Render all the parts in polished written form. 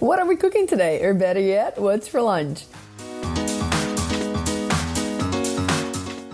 What are we cooking today? Or better yet, what's for lunch?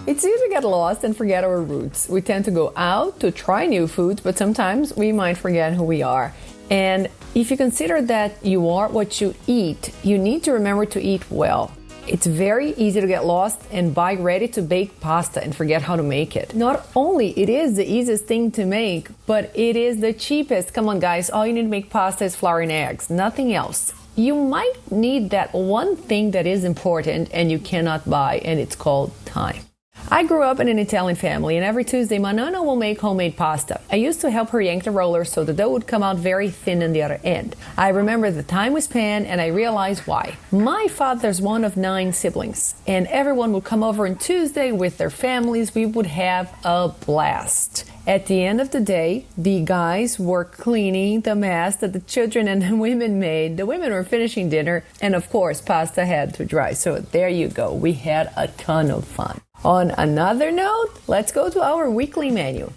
It's easy to get lost and forget our roots. We tend to go out to try new foods, but sometimes we might forget who we are. And if you consider that you are what you eat, you need to remember to eat well. It's very easy to get lost and buy ready-to-bake pasta and forget how to make it. Not only it is the easiest thing to make, but it is the cheapest. Come on, guys, all you need to make pasta is flour and eggs, nothing else. You might need that one thing that is important and you cannot buy, and it's called time. I grew up in an Italian family, and every Tuesday, my nonna will make homemade pasta. I used to help her yank the roller so the dough would come out very thin on the other end. I remember the time we spent, and I realized why. My father's one of 9 siblings, and everyone would come over on Tuesday with their families. We would have a blast. At the end of the day, the guys were cleaning the mess that the children and the women made. The women were finishing dinner, and of course, pasta had to dry. So there you go. We had a ton of fun. On another note, let's go to our weekly menu.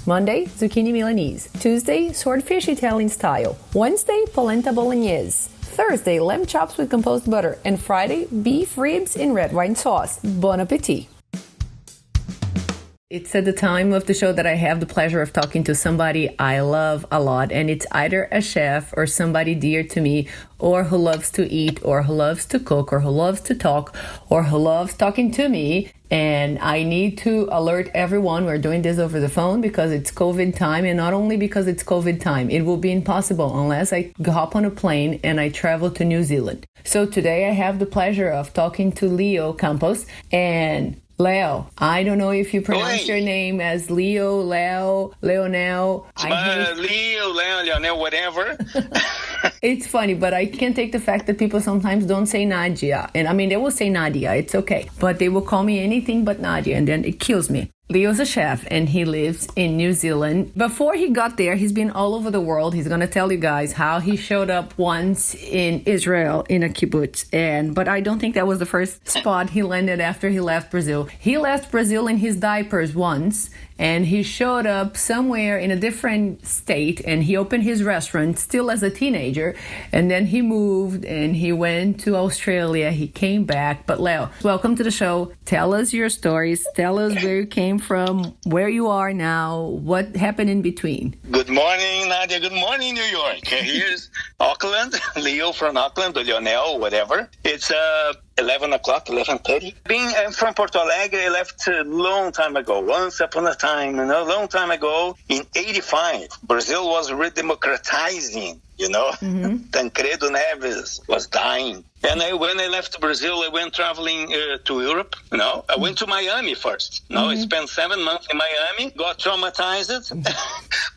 Monday, zucchini Milanese. Tuesday, swordfish Italian style. Wednesday, polenta bolognese. Thursday, lamb chops with composed butter. And Friday, beef ribs in red wine sauce. Bon appetit! It's at the time of the show that I have the pleasure of talking to somebody I love a lot, and it's either a chef or somebody dear to me, or who loves to eat, or who loves to cook, or who loves to talk, or who loves talking to me. And I need to alert everyone, we're doing this over the phone because it's COVID time, and not only because it's COVID time, it will be impossible unless I hop on a plane and I travel to New Zealand. So today I have the pleasure of talking to Leo Campos. And Leo, I don't know if you pronounce your name as Leo, Leo, Leonel. Leo, Leonel, whatever. It's funny, but I can't take the fact that people sometimes don't say Nadia. And I mean, they will say Nadia, it's okay. But they will call me anything but Nadia, and then it kills me. Leo's a chef, and he lives in New Zealand. Before he got there, he's been all over the world. He's going to tell you guys how he showed up once in Israel in a kibbutz. But I don't think that was the first spot he landed after he left Brazil. He left Brazil in his diapers once, and he showed up somewhere in a different state, and he opened his restaurant still as a teenager. And then he moved, and he went to Australia. He came back. But Leo, welcome to the show. Tell us your stories. Tell us where you came from, where you are now, what happened in between. Good morning, Nadia. Good morning, New York. Here's Auckland, Leo from Auckland, or Leonel, whatever. It's 11 o'clock, 11:30. I'm from Porto Alegre. I left a long time ago, once upon a time, a long time ago, in 85. Brazil was redemocratizing, Tancredo Neves was dying. And when I left Brazil, I went traveling to Europe. I went to Miami first. I spent 7 months in Miami, got traumatized.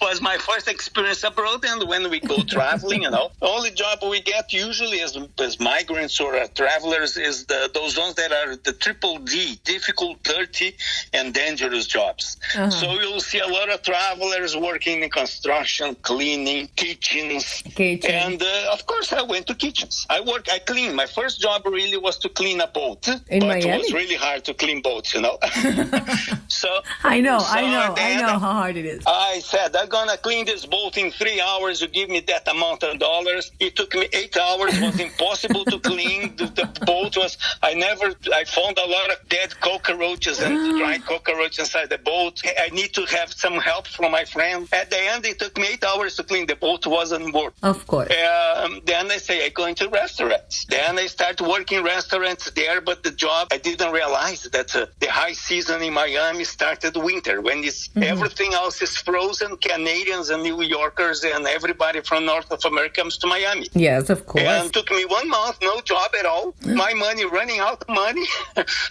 Was my first experience abroad. And when we go traveling, the only job we get usually as migrants or travelers is those ones that are the triple D, difficult, dirty, and dangerous jobs. Uh-huh. So you'll see a lot of travelers working in construction, cleaning, kitchens. And of course, I went to kitchens. I clean. My first job really was to clean a boat. In Miami? It was really hard to clean boats, So I know how hard it is. I said, I'm going to clean this boat in 3 hours. You give me that amount of dollars. It took me 8 hours. It was impossible to clean. The boat was, I found a lot of dead cockroaches and dried cockroaches inside the boat. I need to have some help from my friend. At the end, it took me 8 hours to clean. The boat wasn't working. Of course. Then I say, I go into restaurants. Then I start working restaurants there, but the job, I didn't realize that the high season in Miami started winter, when everything else is frozen. Canadians and New Yorkers and everybody from North of America comes to Miami. Yes, of course. And it took me 1 month, no job at all. My money running out of money.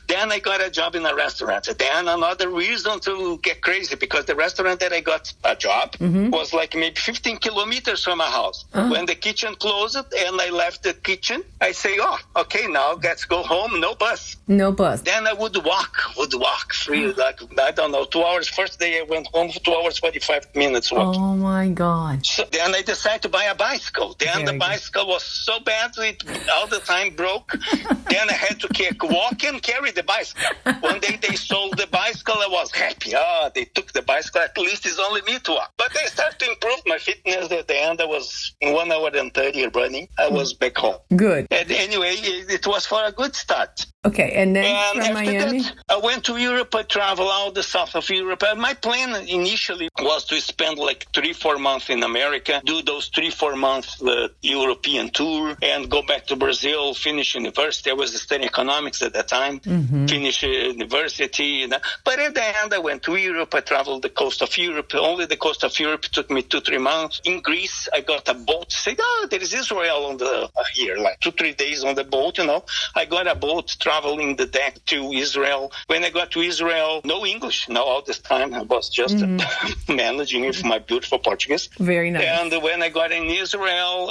Then I got a job in a restaurant. Then another reason to get crazy, because the restaurant that I got a job was like maybe 15 kilometers from my house. When the kitchen closed and I left the kitchen, I say, okay, now let's go home. No bus. No bus. Then I would walk through, 2 hours. First day I went home for 2 hours, 45 minutes walking. Oh my God. So then I decided to buy a bicycle. Then the bicycle was so bad, it all the time broke. Then I had to walk and carry the bicycle. One day they sold the bicycle. I was happy. They took the bicycle. At least it's only me to walk. But I started to improve my fitness. At the end, I was in 1 hour and 30 running, I was back home. Good. And anyway, it was for a good start. Okay, and then And from after Miami? that, I went to Europe. I traveled out the south of Europe. And my plan initially was to spend like 3-4 months in America, do those 3-4 months European tour, and go back to Brazil, finish university. I was studying economics at that time, finish university. But at the end, I went to Europe. I traveled the coast of Europe. Only the coast of Europe took me 2-3 months. In Greece, I got a boat. Said, there is Israel on the here, like 2-3 days on the boat. I got a boat traveling the deck to Israel. When I got to Israel, no English. No, all this time I was just managing with my beautiful Portuguese. Very nice. And when I got in Israel,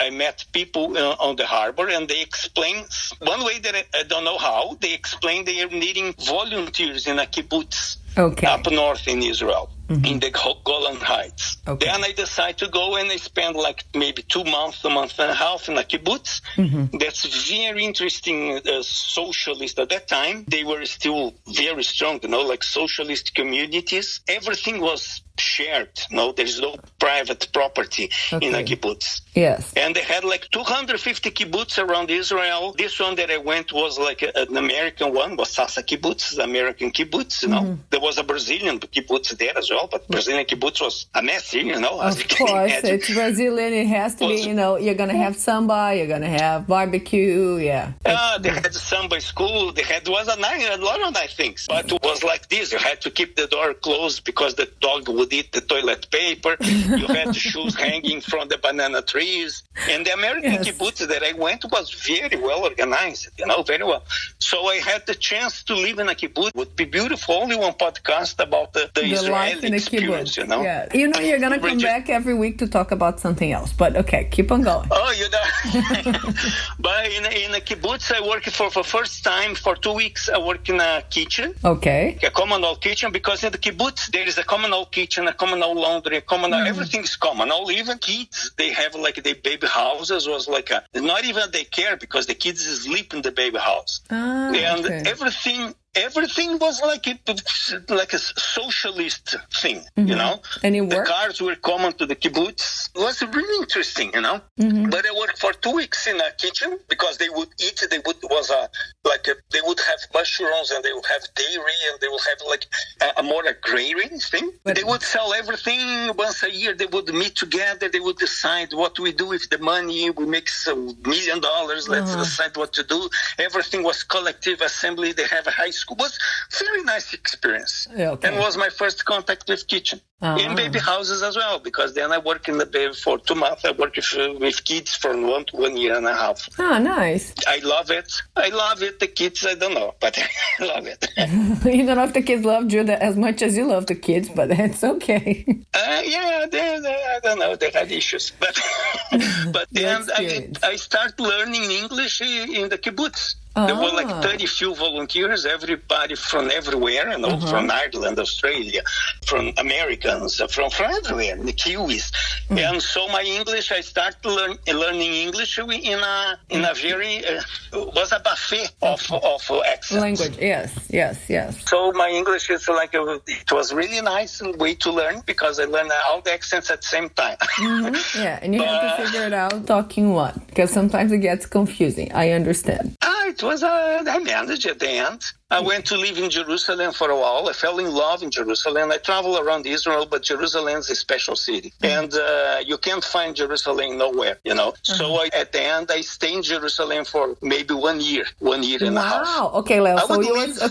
I met people on the harbor, and they explained one way that I don't know how. They explained they are needing volunteers in a kibbutz up north in Israel. In the Golan Heights. Okay. Then I decided to go, and I spent like maybe 2 months, a month and a half in a kibbutz. That's very interesting. Socialist at that time, they were still very strong, like socialist communities. Everything was shared. There's no private property in a kibbutz. Yes. And they had like 250 kibbutz around Israel. This one that I went was like an American one, was Sasa kibbutz, the American kibbutz. There was a Brazilian kibbutz there as well, but Brazilian kibbutz was a mess, Of course, it's Brazilian. It has to be, you're going to have samba, you're going to have barbecue, they had samba school. Was a lot of nice things. But it was like this. You had to keep the door closed because the dog would eat the toilet paper. You had shoes hanging from the banana trees. And the American kibbutz that I went was very well organized, very well. So I had the chance to live in a kibbutz. It would be beautiful. Only one podcast about the Israeli experience, Yeah. You're going to come back every week to talk about something else. But okay, keep on going. But in a kibbutz, I worked for the first time for 2 weeks. I worked in a kitchen. Okay. A communal kitchen, because in the kibbutz, there is a communal kitchen, a communal laundry, everything is communal. Even kids, they have like the baby houses was like not even they care because the kids sleep in the baby house. And everything was like a socialist thing, And it worked? The cars were common to the kibbutz. It was really interesting, But I worked for 2 weeks in a kitchen because they would eat. They would have mushrooms, and they would have dairy, and they would have like a more agrarian thing. But they would sell everything once a year. They would meet together. They would decide what we do with the money. We make $1 million. Let's decide what to do. Everything was collective assembly. They have a high school. It was a very nice experience. And was my first contact with kitchen. In baby houses as well, because then I worked in the baby for 2 months. I worked with kids from 1 to 1 year and a half. Nice. I love it. The kids, I don't know, but I love it. You don't know if the kids loved you as much as you love the kids, but that's okay. I don't know. They had issues. But then I started learning English in the kibbutz. There were like 30 few volunteers, everybody from everywhere, from Ireland, Australia, from Americans, from everywhere, the Kiwis. And so my English, I started learning English in a very, was a buffet of accents. Language, yes. So my English is like, it was really nice and way to learn because I learned all the accents at the same time. And you have to figure it out talking what? Because sometimes it gets confusing. I understand. I managed at the end. I went to live in Jerusalem for a while. I fell in love in Jerusalem. I travel around Israel, but Jerusalem is a special city. And you can't find Jerusalem nowhere, So at the end, I stayed in Jerusalem for maybe 1 year and a half. Wow. Okay, Leo. So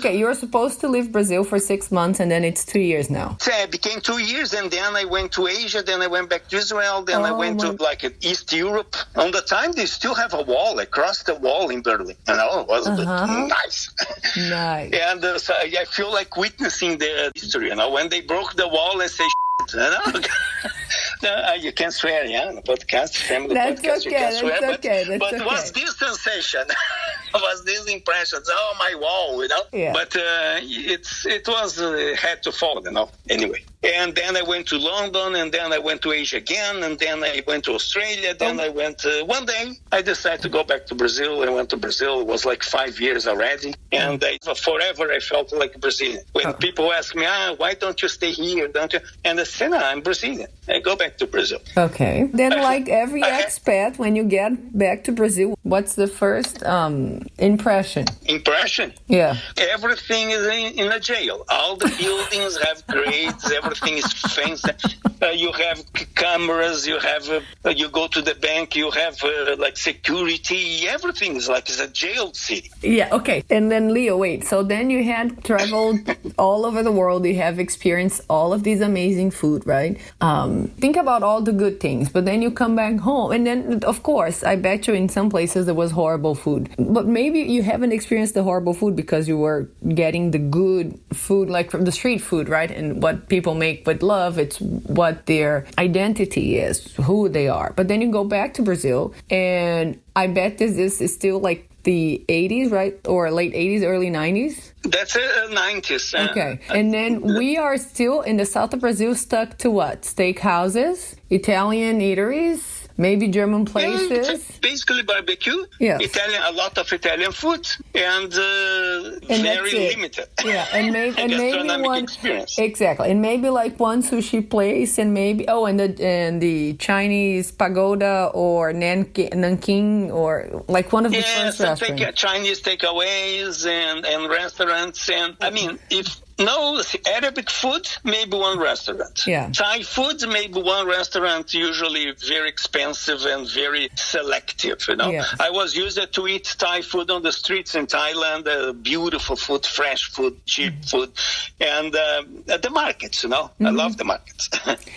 you were supposed to leave Brazil for 6 months, and then it's 2 years now. So it became 2 years, and then I went to Asia, then I went back to Israel, then I went to East Europe. On the time, they still have a wall. I crossed the wall in Berlin. It was nice. Nice. And so I feel like witnessing the history, when they broke the wall and say, you can swear, on the podcast, family podcast, you can swear. But was this sensation? Was this impression? Oh, my wall, Yeah. But it was had to fall, Anyway. And then I went to London, and then I went to Asia again, and then I went to Australia. Then I went, one day, I decided to go back to Brazil. I went to Brazil. It was like 5 years already. And forever I felt like Brazilian. When people ask me, why don't you stay here? Don't you? And I say, no, I'm Brazilian. I go back to Brazil. Okay. Then like every expat, when you get back to Brazil, what's the first impression? Impression? Yeah. Everything is in a jail. All the buildings have grades. Everything is fancy. You have cameras. You have. You go to the bank. You have like security. Everything is like it's a jail city. Yeah. Okay. And then Leo, wait. So then you had traveled all over the world. You have experienced all of these amazing food, right? Think about all the good things, but then you come back home, and then of course, I bet you in some places there was horrible food. But maybe you haven't experienced the horrible food because you were getting the good food, like from the street food, right? And what people make with love, it's what their identity is, who they are. But then you go back to Brazil, and I bet this is still like the 80s, right? Or late 80s, early 90s? That's 90s. Okay. And then we are still in the south of Brazil stuck to what? Steakhouses, Italian eateries, maybe German places. Yeah, basically barbecue. Yes. A lot of Italian food, and very limited. Yeah, and maybe one experience. Exactly, and maybe like one sushi place, and maybe and the Chinese pagoda or Nanking, or like one of the first restaurants. Chinese takeaways and restaurants, and I mean No, Arabic food, maybe one restaurant. Yeah. Thai food, maybe one restaurant, usually very expensive and very selective, Yeah. I was used to eat Thai food on the streets in Thailand, beautiful food, fresh food, cheap food, and at the markets, I love the markets.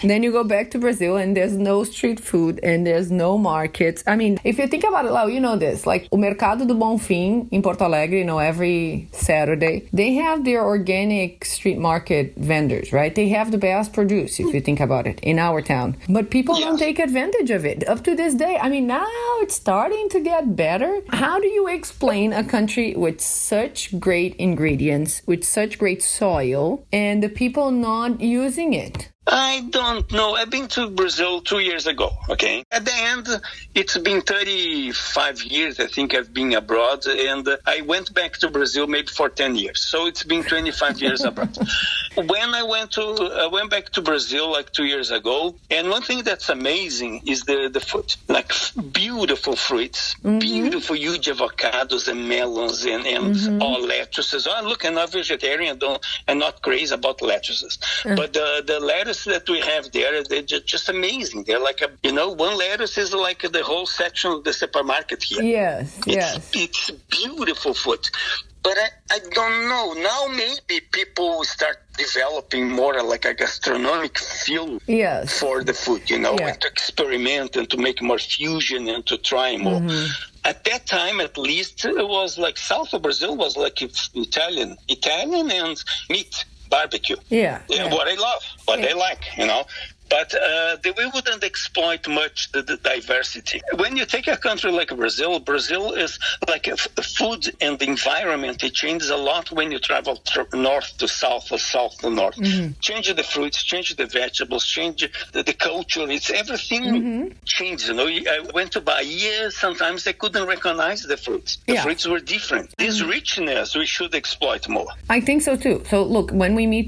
Then you go back to Brazil and there's no street food and there's no markets. I mean, if you think about it, Lau, you know this, like o Mercado do Bonfim in Porto Alegre, every Saturday, they have their organic street market vendors, right? They have the best produce, if you think about it, in our town. But people don't take advantage of it. Up to this day, I mean, now it's starting to get better. How do you explain a country with such great ingredients, with such great soil, and the people not using it? I don't know. I've been to Brazil 2 years ago, okay? At the end, it's been 35 years, I think I've been abroad, and I went back to Brazil maybe for 10 years. So it's been 25 years abroad. When I went back to Brazil like 2 years ago, and one thing that's amazing is the food. Like beautiful fruits, beautiful huge avocados and melons and all lettuces. Oh, look, I'm not vegetarian, I'm not crazy about lettuces. But the lettuce that we have there, they're just amazing. They're like one lettuce is like the whole section of the supermarket here. Yes. It's beautiful food. But I don't know. Now maybe people will start developing more like a gastronomic feel for the food, and to experiment and to make more fusion and to try more. At that time, at least, it was like south of Brazil was like Italian and meat. Barbecue. Yeah. What I love, what I like, But we wouldn't exploit much the diversity. When you take a country like Brazil is like food and the environment. It changes a lot when you travel north to south or south to north. Change the fruits, change the vegetables, change the culture. It's everything changes. I went to Bahia. Sometimes I couldn't recognize the fruits. The fruits were different. This richness we should exploit more. I think so too. So look, when we meet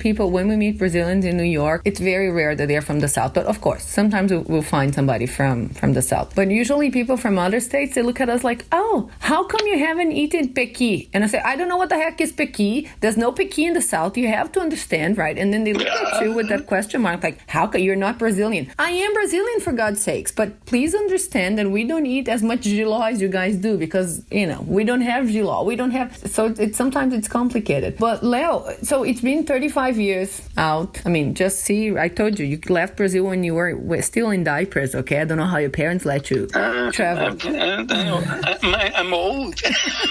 Brazilians in New York, it's very rare that they're from the South. But of course, sometimes we'll find somebody from the South. But usually people from other states, they look at us like, oh, how come you haven't eaten pequi? And I say, I don't know what the heck is pequi. There's no pequi in the South. You have to understand, right? And then they look at you with that question mark, like, how come you're not Brazilian? I am Brazilian, for God's sakes. But please understand that we don't eat as much jiló as you guys do because, we don't have jiló. We don't have, so sometimes it's complicated. But Leo, so it's been 35 years out. I mean, just see, I told you left Brazil when you were still in diapers, okay? I don't know how your parents let you travel. I'm old.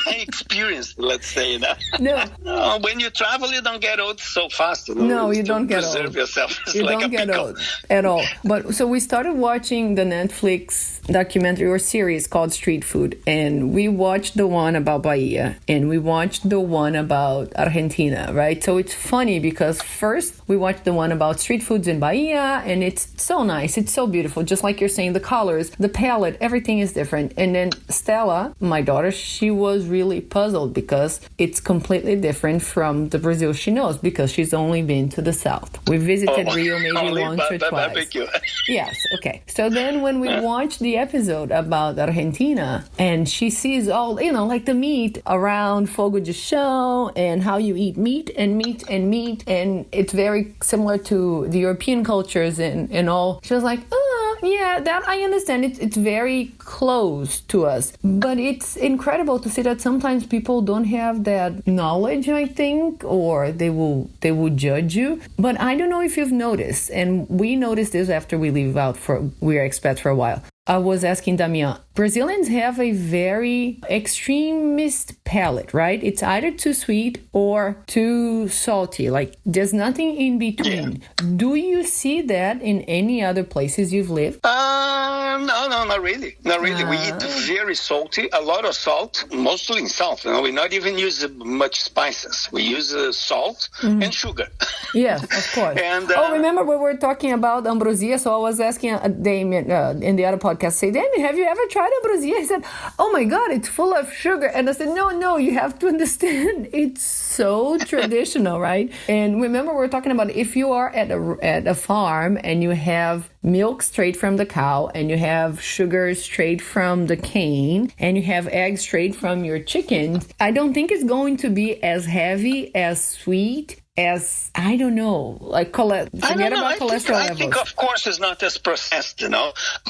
I experienced, let's say. No, when you travel, you don't get old so fast. No, you don't get old. Preserve yourself. It's you like don't get old at all. But so we started watching the Netflix Netflix documentary or series called Street Food, and we watched the one about Bahia and we watched the one about Argentina, right? So it's funny because first we watched the one about street foods in Bahia, and it's so nice, it's so beautiful, just like you're saying, the colors, the palette, everything is different. And then Stella, my daughter, she was really puzzled because it's completely different from the Brazil she knows, because she's only been to the south. We visited Rio maybe once or twice. Barbecue. Yes, okay. So then when we watched the episode about Argentina, and she sees all, like the meat around Fogo de Chão and how you eat meat and meat and meat, and it's very similar to the European cultures and all. She was like, oh, yeah, that I understand. It's very close to us. But it's incredible to see that sometimes people don't have that knowledge, I think, or they will judge you. But I don't know if you've noticed, and we noticed this after we leave out we are expats for a while. I was asking Damian, Brazilians have a very extremist palate, right? It's either too sweet or too salty. Like, there's nothing in between. Yeah. Do you see that in any other places you've lived? No, not really. Not really. We eat very salty, a lot of salt, mostly in south. We not even use much spices. We use salt and sugar. Yes, of course. And remember we were talking about ambrosia? So I was asking Damien in the other podcast, say, Damien, have you ever tried ambrosia? He said, oh my God, it's full of sugar. And I said, no, you have to understand, it's so traditional, right? And remember we were talking about if you are at a farm and you have milk straight from the cow, and you have sugar straight from the cane, and you have eggs straight from your chickens, I don't think it's going to be as heavy, as sweet, as, I don't know, like forget about cholesterol levels. I think, of course, it's not as processed,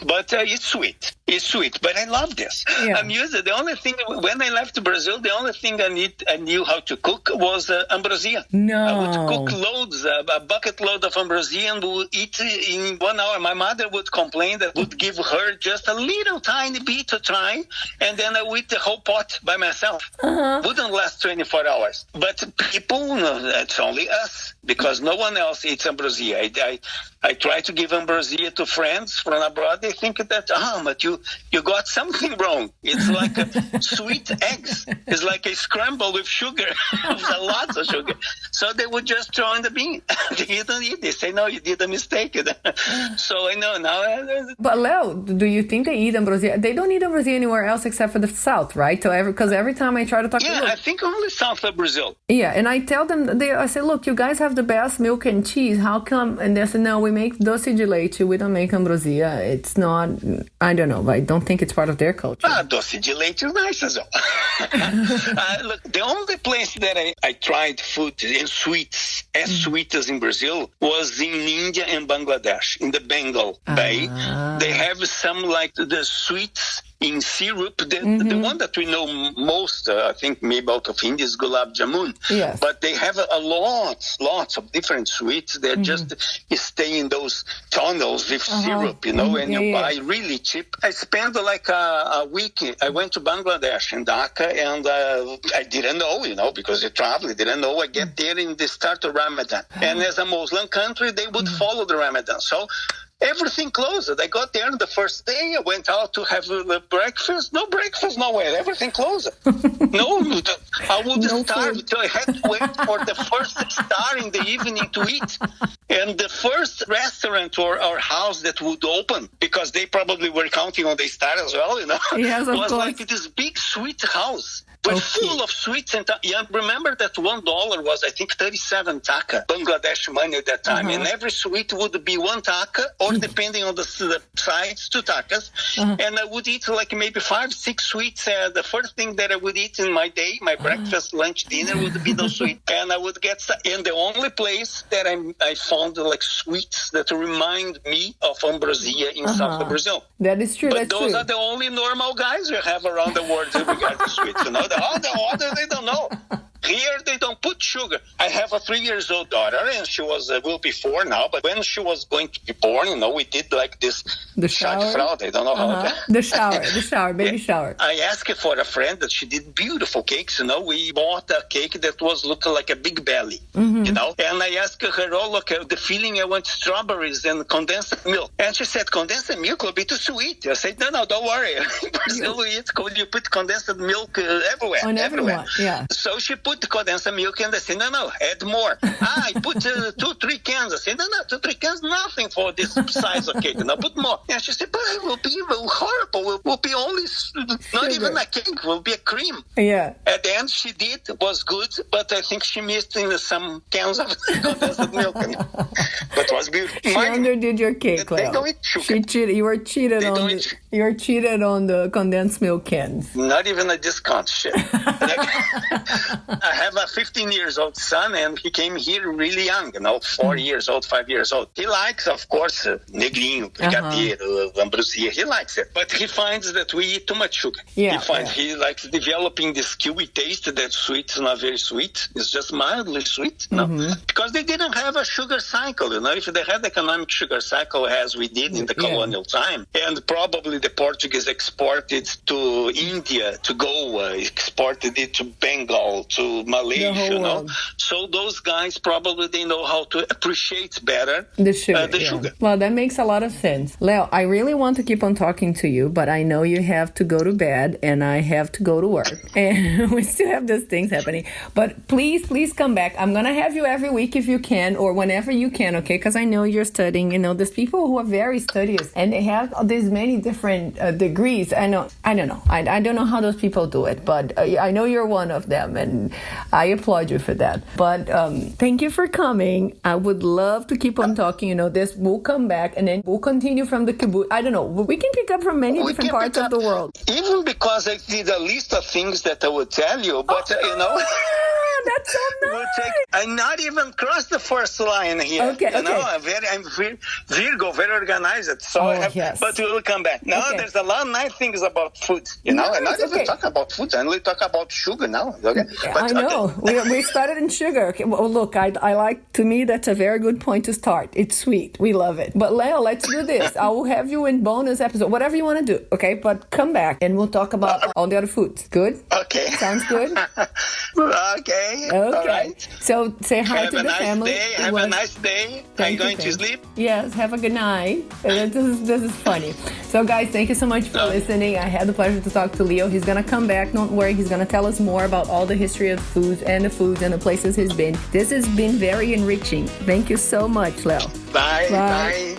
but it's sweet. It's sweet, but I love this. Yeah. I'm used to the only thing, when I left Brazil, the only thing I knew how to cook was ambrosia. No. I would cook loads, a bucket load of ambrosia, and would eat in 1 hour. My mother would complain that I would give her just a little tiny bit to try, and then I would eat the whole pot by myself. Wouldn't last 24 hours. But people, it's only us, because no one else eats ambrosia. I try to give ambrosia to friends from abroad. They think that, but you got something wrong. It's like sweet eggs. It's like a scramble with sugar, with a lot of sugar. So they would just throw in the bean. They don't eat. They say, no, you did a mistake. So I know now. But Leo, do you think they eat ambrosia? They don't eat ambrosia anywhere else except for the south, right? So because every time I try to talk to them, I think only south of Brazil. Yeah, and I tell them, I say, look, you guys have the best milk and cheese. How come? And they say, no, we make doce de leite. We don't make ambrosia. It's not, I don't know. I don't think it's part of their culture. Doce de leite is nice as well. Look, the only place that I tried food and sweets as sweet as in Brazil was in India and Bangladesh, in the Bengal Bay. They have some like the sweets in syrup. The one that we know most, I think maybe out of India, is gulab jamun. Yes. But they have lots of different sweets that just stay in those tunnels with syrup, and you buy really cheap. I spent like a week. I went to Bangladesh in Dhaka, and I didn't know, because you travel, I didn't know. I get there in the start of Ramadan. And as a Muslim country, they would follow the Ramadan. So everything closed. I got there on the first day. I went out to have breakfast. No breakfast, nowhere. Everything closed. No, I would starve. So I had to wait for the first star in the evening to eat. And the first restaurant or house that would open, because they probably were counting on the star as well, yes, was like this big sweet house. But full of sweets. And remember that $1 was, I think, 37 taka, Bangladesh money at that time. And every sweet would be 1 taka, or depending on the size, 2 takas. And I would eat like maybe 5, 6 sweets. The first thing that I would eat in my day, my breakfast, lunch, dinner, would be those sweets. And I would get, and the only place that I found like sweets that remind me of ambrosia in south of Brazil. That is true. But those are the only normal guys we have around the world who regard the sweets, All the others, they don't know. Here they don't put sugar. I have a 3-year-old daughter, and she will be 4 now. But when she was going to be born, we did like this. The shower? I don't know how. The shower, baby shower. I asked for a friend that she did beautiful cakes. We bought a cake that was looking like a big belly. And I asked her, oh, look, the feeling I want strawberries and condensed milk. And she said, condensed milk will be too sweet. I said, no, don't worry. In Brazil, you put condensed milk everywhere. On everyone, yeah. So she put the condensed milk, and I said, no, add more. I put 2-3 cans. I said, no, 2-3 cans, nothing for this size of cake. Put more. And she said, but it will be horrible. It will be only, not even a cake, it will be a cream. Yeah. At the end, she did. It was good, but I think she missed in some cans of condensed milk. But it was beautiful. She underdid your cake, Leo. They don't eat sugar. She cheated. You were cheated on the condensed milk cans. Not even a discount shit. I have a 15-year-old son, and he came here really young, 4 years old, 5 years old. He likes, of course, negrinho, brigadeiro, ambrosia. He likes it. But he finds that we eat too much sugar. Yeah, he likes developing this kiwi taste that's sweet. It's not very sweet. It's just mildly sweet, because they didn't have a sugar cycle. If they had economic sugar cycle as we did in the colonial time, and probably the Portuguese exported to India, to Goa, exported it to Bengal, to Malaysia, so those guys probably they know how to appreciate better the sugar. Well, that makes a lot of sense. Leo, I really want to keep on talking to you, but I know you have to go to bed and I have to go to work, and we still have those things happening. But please come back. I'm gonna have you every week if you can, or whenever you can, okay? Because I know you're studying. There's people who are very studious and they have these many different degrees. I don't know. I don't know how those people do it, but I know you're one of them, and I applaud you for that. But thank you for coming. I would love to keep on talking. This will come back, and then we'll continue from the kibbutz. I don't know. We can pick up from many different parts of the world. Even because I did a list of things that I would tell you, but that's so nice. I not even crossed the first line here. Okay. I'm Virgo, very organized. So but we will come back. There's a lot of nice things about food. I'm not even talking about food. I only talk about sugar now. Okay? I know. We started in sugar. Okay. Well, look, to me, that's a very good point to start. It's sweet. We love it. But Leo, let's do this. I will have you in bonus episode, whatever you want to do. Okay. But come back and we'll talk about all the other foods. Good? Okay. Sounds good? Okay. All right. So say hi to the family. Have a nice day. I'm going to sleep. Yes. Have a good night. This is funny. So guys, thank you so much for listening. I had the pleasure to talk to Leo. He's going to come back. Don't worry. He's going to tell us more about all the history of foods and the places he's been. This has been very enriching. Thank you so much, Leo. Bye.